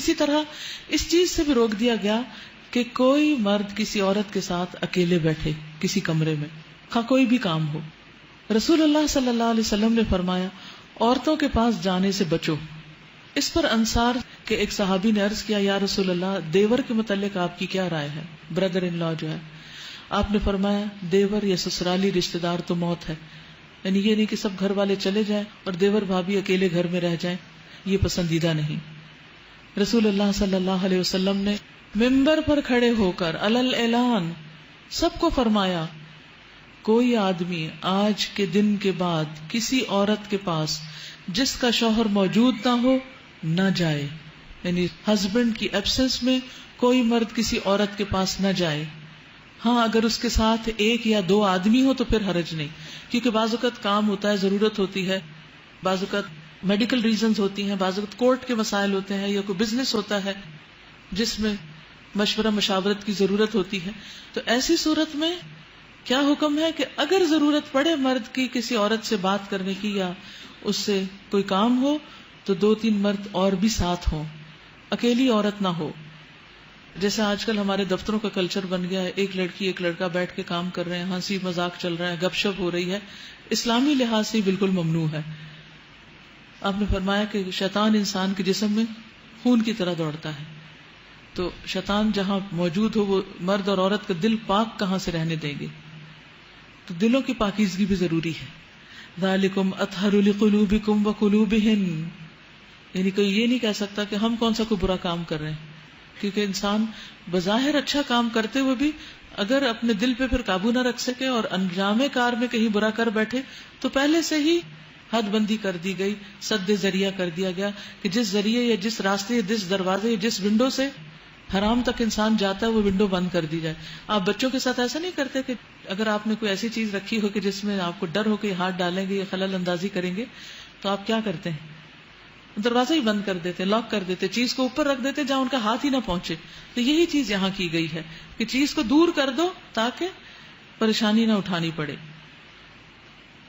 اسی طرح اس چیز سے بھی روک دیا گیا کہ کوئی مرد کسی عورت کے ساتھ اکیلے بیٹھے کسی کمرے میں، خواہ کوئی بھی کام ہو۔ رسول اللہ صلی اللہ علیہ وسلم نے فرمایا عورتوں کے پاس جانے سے بچو۔ اس پر انصار کے ایک صحابی نے عرض کیا یا رسول اللہ دیور کے متعلق آپ کی کیا رائے ہے، بردر ان لا جو ہے۔ آپ نے فرمایا دیور یا سسرالی رشتہ دار تو موت ہے، یعنی یہ نہیں کہ سب گھر والے چلے جائیں اور دیور بھابھی اکیلے گھر میں رہ جائیں، یہ پسندیدہ نہیں۔ رسول اللہ صلی اللہ علیہ وسلم نے ممبر پر کھڑے ہو کر علل اعلان سب کو فرمایا کوئی آدمی آج کے دن کے بعد کسی عورت کے پاس جس کا شوہر موجود نہ ہو نہ جائے، یعنی ہسبینڈ کی ایبسنس میں کوئی مرد کسی عورت کے پاس نہ جائے۔ ہاں اگر اس کے ساتھ ایک یا دو آدمی ہو تو پھر حرج نہیں، کیونکہ بعض اوقات کام ہوتا ہے، ضرورت ہوتی ہے، بعض اوقات میڈیکل ریزنز ہوتی ہیں، بعض اوقات کورٹ کے مسائل ہوتے ہیں، یا کوئی بزنس ہوتا ہے جس میں مشورہ مشاورت کی ضرورت ہوتی ہے۔ تو ایسی صورت میں کیا حکم ہے کہ اگر ضرورت پڑے مرد کی کسی عورت سے بات کرنے کی یا اس سے کوئی کام ہو تو 2-3 مرد اور بھی ساتھ ہوں، اکیلی عورت نہ ہو۔ جیسے آج کل ہمارے دفتروں کا کلچر بن گیا ہے، ایک لڑکی ایک لڑکا بیٹھ کے کام کر رہے ہیں، ہنسی مذاق چل رہا ہے، گپ شپ ہو رہی ہے، اسلامی لحاظ سے بالکل ممنوع ہے۔ آپ نے فرمایا کہ شیطان انسان کے جسم میں خون کی طرح دوڑتا ہے، تو شیطان جہاں موجود ہو وہ مرد اور عورت کا دل پاک کہاں سے رہنے دیں گے، تو دلوں کی پاکیزگی بھی ضروری ہے۔ ذالکم اطہر لقلوبکم وقلوبہن، یعنی کوئی یہ نہیں کہہ سکتا کہ ہم کون سا کوئی برا کام کر رہے ہیں، کیونکہ انسان بظاہر اچھا کام کرتے ہوئے بھی اگر اپنے دل پہ پھر قابو نہ رکھ سکے اور انجام کار میں کہیں برا کر بیٹھے تو پہلے سے ہی حد بندی کر دی گئی، سد ذریعہ کر دیا گیا کہ جس ذریعے یا جس راستے یا جس دروازے یا جس ونڈو سے حرام تک انسان جاتا ہے وہ ونڈو بند کر دی جائے۔ آپ بچوں کے ساتھ ایسا نہیں کرتے کہ اگر آپ نے کوئی ایسی چیز رکھی ہو کہ جس میں آپ کو ڈر ہو کہ ہاتھ ڈالیں گے یا خلل اندازی کریں گے تو آپ کیا کرتے ہیں، دروازہ ہی بند کر دیتے، لاک کر دیتے، چیز کو اوپر رکھ دیتے جہاں ان کا ہاتھ ہی نہ پہنچے۔ تو یہی چیز یہاں کی گئی ہے کہ چیز کو دور کر دو تاکہ پریشانی نہ اٹھانی پڑے۔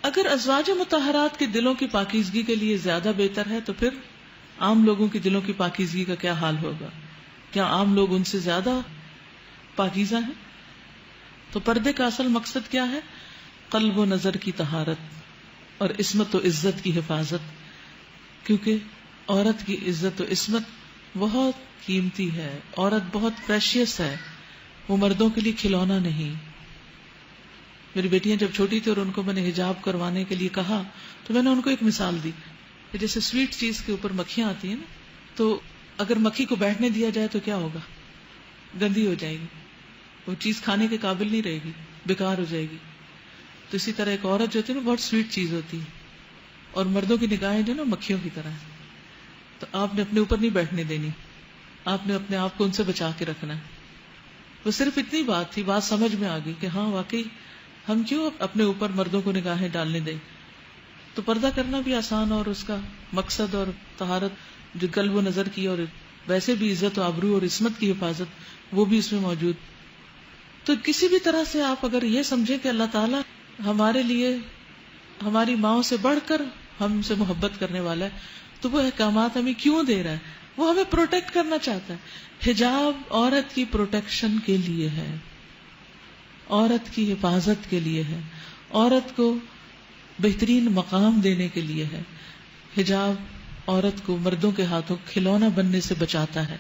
اگر ازواج مطہرات کے دلوں کی پاکیزگی کے لیے زیادہ بہتر ہے تو پھر عام لوگوں کے دلوں کی پاکیزگی کا کیا حال ہوگا؟ کیا عام لوگ ان سے زیادہ پاکیزہ ہیں؟ تو پردے کا اصل مقصد کیا ہے؟ قلب و نظر کی طہارت اور عصمت و عزت کی حفاظت، کیونکہ عورت کی عزت و عصمت بہت قیمتی ہے، عورت بہت پریشیس ہے، وہ مردوں کے لیے کھلونا نہیں۔ میری بیٹیاں جب چھوٹی تھی اور ان کو میں نے حجاب کروانے کے لیے کہا تو میں نے ان کو ایک مثال دی کہ جیسے سویٹ چیز کے اوپر مکھیاں آتی ہیں نا، تو اگر مکھی کو بیٹھنے دیا جائے تو کیا ہوگا؟ گندی ہو جائے گی، وہ چیز کھانے کے قابل نہیں رہے گی، بیکار ہو جائے گی۔ تو اسی طرح ایک عورت جو ہوتی ہے نا بہت سویٹ چیز ہوتی ہے، اور مردوں کی نگاہیں جو نا مکھیوں کی طرح ہیں، تو آپ نے اپنے اوپر نہیں بیٹھنے دینی، آپ نے اپنے آپ کو ان سے بچا کے رکھنا ہے۔ وہ صرف اتنی بات تھی، بات سمجھ میں آ گئی کہ ہاں واقعی ہم کیوں اپنے اوپر مردوں کو نگاہیں ڈالنے دیں۔ تو پردہ کرنا بھی آسان، اور اس کا مقصد اور طہارت جو قلب و نظر کی اور ویسے بھی عزت و آبرو اور عصمت کی حفاظت وہ بھی اس میں موجود۔ تو کسی بھی طرح سے آپ اگر یہ سمجھیں کہ اللہ تعالیٰ ہمارے لیے ہماری ماؤں سے بڑھ کر ہم سے محبت کرنے والا ہے تو وہ احکامات ہمیں کیوں دے رہا ہے؟ وہ ہمیں پروٹیکٹ کرنا چاہتا ہے۔ حجاب عورت کی پروٹیکشن کے لیے ہے، عورت کی حفاظت کے لیے ہے، عورت کو بہترین مقام دینے کے لیے ہے۔ حجاب عورت کو مردوں کے ہاتھوں کھلونا بننے سے بچاتا ہے۔